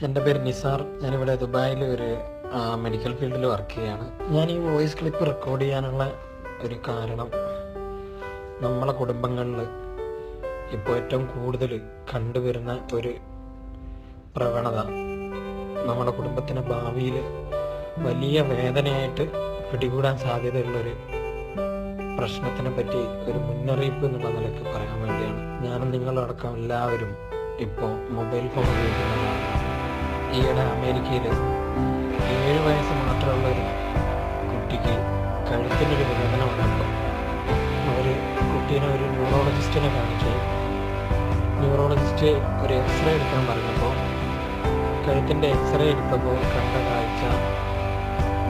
എൻ്റെ പേര് നിസാർ. ഞാനിവിടെ ദുബായിൽ ഒരു മെഡിക്കൽ ഫീൽഡിൽ വർക്ക് ചെയ്യുകയാണ്. ഞാൻ ഈ വോയിസ് ക്ലിപ്പ് റെക്കോർഡ് ചെയ്യാനുള്ള ഒരു കാരണം, നമ്മളെ കുടുംബങ്ങളിൽ ഇപ്പോൾ ഏറ്റവും കൂടുതൽ കണ്ടുവരുന്ന ഒരു പ്രവണത, നമ്മുടെ കുടുംബത്തിൻ്റെ ഭാവിയിൽ വലിയ വേദനയായിട്ട് പിടികൂടാൻ സാധ്യതയുള്ളൊരു പ്രശ്നത്തിനെ പറ്റി ഒരു മുന്നറിയിപ്പ് എന്നുള്ള നിലയ്ക്ക് പറയാൻ വേണ്ടിയാണ്. ഞാനും നിങ്ങളടക്കം എല്ലാവരും ഇപ്പോൾ മൊബൈൽ ഫോൺ ഉപയോഗിക്കുന്നതാണ്. ഈയിടെ അമേരിക്കയിൽ 7 വയസ്സ് മാത്രമുള്ള ഒരു കുട്ടിക്ക് കഴുത്തിനൊരു വേദന വന്നപ്പോൾ അവർ കുട്ടീനെ ഒരു ന്യൂറോളജിസ്റ്റിനെ കാണിക്കുകയും ന്യൂറോളജിസ്റ്റ് ഒരു എക്സ്റേ എടുക്കാൻ പറഞ്ഞപ്പോൾ കഴുത്തിൻ്റെ എക്സ്റേ എടുത്തപ്പോൾ കണ്ട കാഴ്ച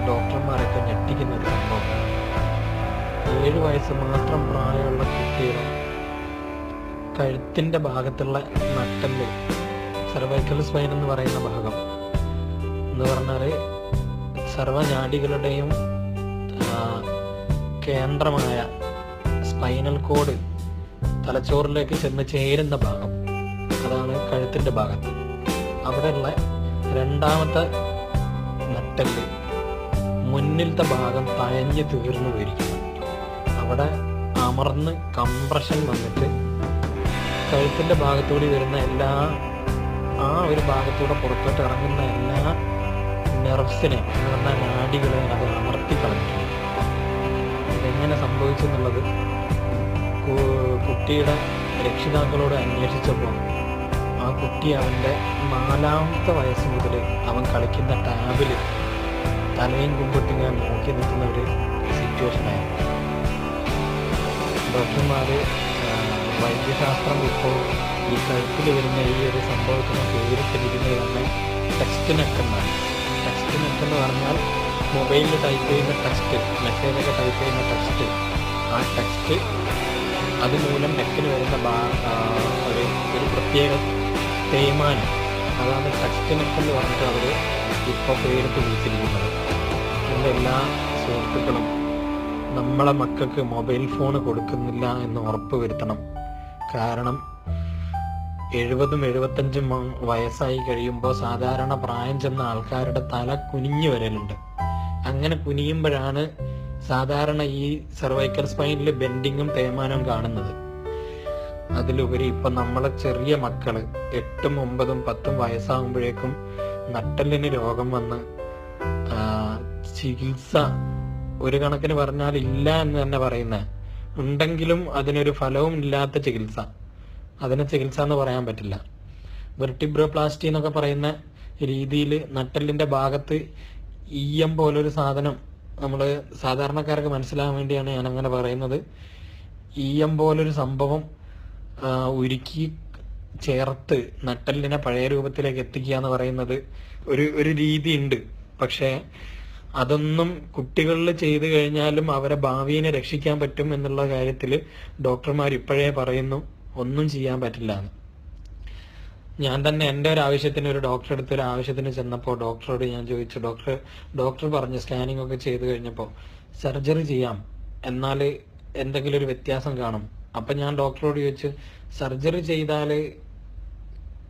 ഡോക്ടർമാരൊക്കെ ഞെട്ടിക്കുന്ന ഒരു സംഭവം. 7 വയസ്സ് മാത്രം പ്രായമുള്ള കുട്ടിയുടെ കഴുത്തിൻ്റെ ഭാഗത്തുള്ള നട്ടല്, സെർവൈക്കൽ സ്പൈൻ എന്ന് പറയുന്ന ഭാഗം എന്ന് പറഞ്ഞാൽ സർവ്വനാഡികളുടെയും കേന്ദ്രമായ സ്പൈനൽ കോഡ് തലച്ചോറിലേക്ക് ചെന്ന് ചേരുന്ന ഭാഗം, അതാണ് കഴുത്തിൻ്റെ ഭാഗത്ത്. അവിടെയുള്ള രണ്ടാമത്തെ നട്ടല് മുന്നിലത്തെ ഭാഗം തഴഞ്ഞ് തീർന്നു പോയിരിക്കുന്നു. അവിടെ അമർന്ന് കംപ്രഷൻ വന്നിട്ട് കഴുത്തിൻ്റെ ഭാഗത്തൂടി വരുന്ന ആ ഒരു ഭാഗത്തൂടെ പുറത്തോട്ട് ഇറങ്ങുന്ന എല്ലാ നെർവ്സിനെ എന്ന് പറഞ്ഞാൽ നാഡികളെ അത് അമർത്തി കളഞ്ഞു. ഇതെങ്ങനെ സംഭവിച്ചു എന്നുള്ളത് കുട്ടിയുടെ രക്ഷിതാക്കളോട് അന്വേഷിച്ചപ്പോൾ ആ കുട്ടി അവൻ്റെ 4ാമത്തെ വയസ്സ് മുതൽ അവൻ കളിക്കുന്ന ടാബിൽ തലയും കുമ്പിട്ടിങ്ങനെ നോക്കി നിൽക്കുന്ന ഒരു സിറ്റുവേഷനായിരുന്നു. ഡോക്ടർമാർ, വൈദ്യശാസ്ത്രം ഇപ്പോൾ ഈ കഴുത്തിൽ വരുന്ന ഈ ഒരു സംഭവത്തിന് പേരിട്ടിരിക്കുന്നത് തന്നെ ടെക്സ്റ്റ് നെക്ക് എന്നാണ്. ടെക്സ്റ്റ് നെക്ക് എന്ന് പറഞ്ഞാൽ മൊബൈലിൽ ടൈപ്പ് ചെയ്യുന്ന ടെക്സ്റ്റ്, മെസ്സേജൊക്കെ ടൈപ്പ് ചെയ്യുന്ന ടെക്സ്റ്റ്, ആ ടെക്സ്റ്റ് അതുമൂലം നെക്കിന് വരുന്ന ഒരു പ്രത്യേക തേയ്മാനം, അതാണ് ടെക്സ്റ്റ് നെക്ക് എന്ന് പറഞ്ഞിട്ട് അവർ ഇപ്പോൾ പേരിട്ട് വിളിച്ചിരിക്കുന്നത്. എൻ്റെ എല്ലാ സുഹൃത്തുക്കളും നമ്മളെ മക്കൾക്ക് മൊബൈൽ ഫോൺ കൊടുക്കുന്നില്ല എന്ന് ഉറപ്പ് വരുത്തണം. കാരണം 70-75 വയസ്സായി കഴിയുമ്പോൾ സാധാരണ പ്രായം ചെന്ന ആൾക്കാരുടെ തല കുനിഞ്ഞു വരലുണ്ട്. അങ്ങനെ കുനിയുമ്പോഴാണ് സാധാരണ ഈ സെർവൈക്കൽ സ്പൈനിൽ ബെൻഡിങ്ങും തേയ്മാനവും കാണുന്നത്. അതിലുപരി ഇപ്പം നമ്മളെ ചെറിയ മക്കള് 8, 9, 10 വയസ്സാകുമ്പോഴേക്കും നട്ടലിന് രോഗം വന്ന് ചികിത്സ ഒരു കണക്കിന് പറഞ്ഞാൽ ഇല്ല എന്ന് തന്നെ പറയുന്നത്, ഉണ്ടെങ്കിലും അതിനൊരു ഫലവും ഇല്ലാത്ത ചികിത്സ, അതിനെ ചികിത്സ എന്ന് പറയാൻ പറ്റില്ല. വെർട്ടിബ്രോപ്ലാസ്റ്റി എന്നൊക്കെ പറയുന്ന രീതിയിൽ നട്ടലിൻ്റെ ഭാഗത്ത് EM പോലൊരു സാധനം, നമ്മൾ സാധാരണക്കാർക്ക് മനസ്സിലാകാൻ വേണ്ടിയാണ് ഞാൻ അങ്ങനെ പറയുന്നത്, EM പോലൊരു സംഭവം ഉരുക്കി ചേർത്ത് നട്ടലിനെ പഴയ രൂപത്തിലേക്ക് എത്തിക്കുക എന്ന് പറയുന്നത് ഒരു രീതി ഉണ്ട്. പക്ഷേ അതൊന്നും കുട്ടികളിൽ ചെയ്തു കഴിഞ്ഞാലും അവരെ ഭാവിയെ രക്ഷിക്കാൻ പറ്റും എന്നുള്ള കാര്യത്തിൽ ഡോക്ടർമാർ ഇപ്പോഴേ പറയുന്നു ഒന്നും ചെയ്യാൻ പറ്റില്ല എന്ന്. ഞാൻ തന്നെ എൻ്റെ ഒരു ആവശ്യത്തിന് ഒരു ഡോക്ടറെ അടുത്ത് ഒരു ആവശ്യത്തിന് ചെന്നപ്പോൾ ഡോക്ടറോട് ഞാൻ ചോദിച്ചു, ഡോക്ടർ പറഞ്ഞു സ്കാനിങ് ഒക്കെ ചെയ്ത് കഴിഞ്ഞപ്പോൾ സർജറി ചെയ്യാം, എന്നാൽ എന്തെങ്കിലും ഒരു വ്യത്യാസം കാണും. അപ്പം ഞാൻ ഡോക്ടറോട് ചോദിച്ചു, സർജറി ചെയ്താൽ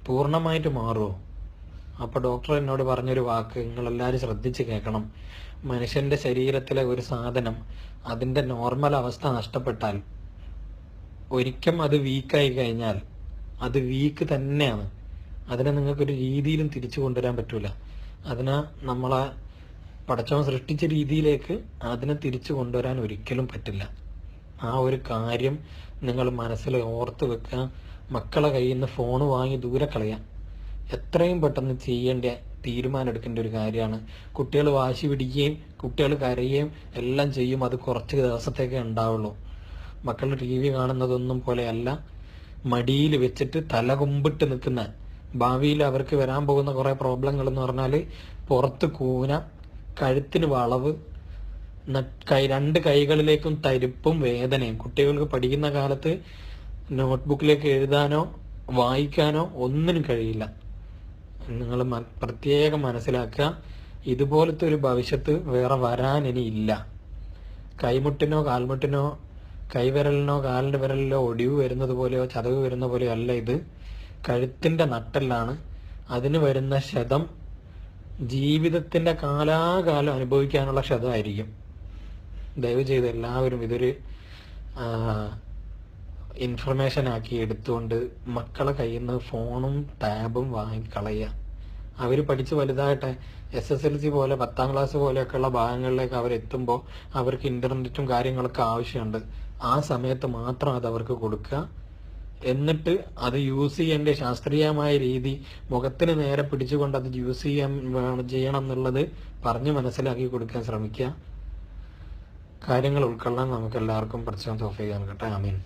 പൂർണ്ണമായിട്ട് മാറുമോ? അപ്പോൾ ഡോക്ടർ എന്നോട് പറഞ്ഞൊരു വാക്ക് നിങ്ങളെല്ലാവരും ശ്രദ്ധിച്ച് കേൾക്കണം. മനുഷ്യൻ്റെ ശരീരത്തിലെ ഒരു സാധനം അതിൻ്റെ നോർമൽ അവസ്ഥ നഷ്ടപ്പെട്ടാൽ, ഒരിക്കൽ അത് വീക്കായി കഴിഞ്ഞാൽ അത് വീക്ക് തന്നെയാണ്. അതിനെ നിങ്ങൾക്കൊരു രീതിയിലും തിരിച്ചു കൊണ്ടുവരാൻ പറ്റൂല. അതിനെ നമ്മളെ പടച്ചവൻ സൃഷ്ടിച്ച രീതിയിലേക്ക് അതിനെ തിരിച്ചു കൊണ്ടുവരാൻ ഒരിക്കലും പറ്റില്ല. ആ ഒരു കാര്യം നിങ്ങൾ മനസ്സിൽ ഓർത്ത് വെക്കുക. മക്കളെ കയ്യിൽ നിന്ന് ഫോൺ വാങ്ങി ദൂരെ കളയാം. എത്രയും പെട്ടെന്ന് ചെയ്യേണ്ട തീരുമാനം എടുക്കേണ്ട ഒരു കാര്യമാണ്. കുട്ടികൾ വാശി പിടിക്കുകയും കുട്ടികൾ കരയുകയും എല്ലാം ചെയ്യും, അത് കുറച്ച് ദിവസത്തേക്കേ ഉണ്ടാവുള്ളൂ. മക്കൾ TV കാണുന്നതൊന്നും പോലെയല്ല, മടിയിൽ വെച്ചിട്ട് തല കുമ്പിട്ട് നിൽക്കുന്ന, ഭാവിയിൽ അവർക്ക് വരാൻ പോകുന്ന കുറേ പ്രോബ്ലങ്ങൾ എന്ന് പറഞ്ഞാൽ പുറത്ത് കൂന, കഴുത്തിന് വളവ്, 2 കൈകളിലേക്കും തരിപ്പും വേദനയും. കുട്ടികൾക്ക് പഠിക്കുന്ന കാലത്ത് നോട്ട്ബുക്കിലേക്ക് എഴുതാനോ വായിക്കാനോ ഒന്നിനും കഴിയില്ല. നിങ്ങൾ പ്രത്യേകം മനസ്സിലാക്കുക, ഇതുപോലത്തെ ഒരു ഭവിഷ്യത്ത് വേറെ വരാൻ ഇനി ഇല്ല. കൈമുട്ടിനോ കാൽമുട്ടിനോ കൈവിരലിനോ കാലിൻ്റെ വിരലിലോ ഒടിവ് വരുന്നത് പോലെയോ ചതവ് വരുന്ന പോലെയോ അല്ല ഇത്. കഴുത്തിൻ്റെ നട്ടെല്ലാണ് അതിന് വരുന്ന ക്ഷതം ജീവിതത്തിന്റെ കാലാകാലം അനുഭവിക്കാനുള്ള ക്ഷതമായിരിക്കും. ദയവ് ചെയ്ത് എല്ലാവരും ഇതൊരു ഇൻഫർമേഷൻ ആക്കി എടുത്തുകൊണ്ട് മക്കളെ കയ്യിൽ നിന്ന് ഫോണും ടാബും വാങ്ങിക്കളയുക. അവർ പഠിച്ച് വലുതായിട്ട് SSLC പോലെ 10ാം ക്ലാസ് പോലെയൊക്കെയുള്ള ഭാഗങ്ങളിലേക്ക് അവരെത്തുമ്പോൾ അവർക്ക് ഇന്റർനെറ്റും കാര്യങ്ങളൊക്കെ ആവശ്യമുണ്ട്. ആ സമയത്ത് മാത്രം അത് അവർക്ക് കൊടുക്കുക. എന്നിട്ട് അത് യൂസ് ചെയ്യേണ്ട ശാസ്ത്രീയമായ രീതി മുഖത്തിന് നേരെ പിടിച്ചുകൊണ്ട് അത് യൂസ് ചെയ്യണം എന്നുള്ളത് പറഞ്ഞ് മനസ്സിലാക്കി കൊടുക്കാൻ ശ്രമിക്കുക. കാര്യങ്ങൾ ഉൾക്കൊള്ളാൻ നമുക്ക് എല്ലാവർക്കും പടച്ചവൻ തൗഫീഖ് നൽകട്ടെ. ആമീൻ.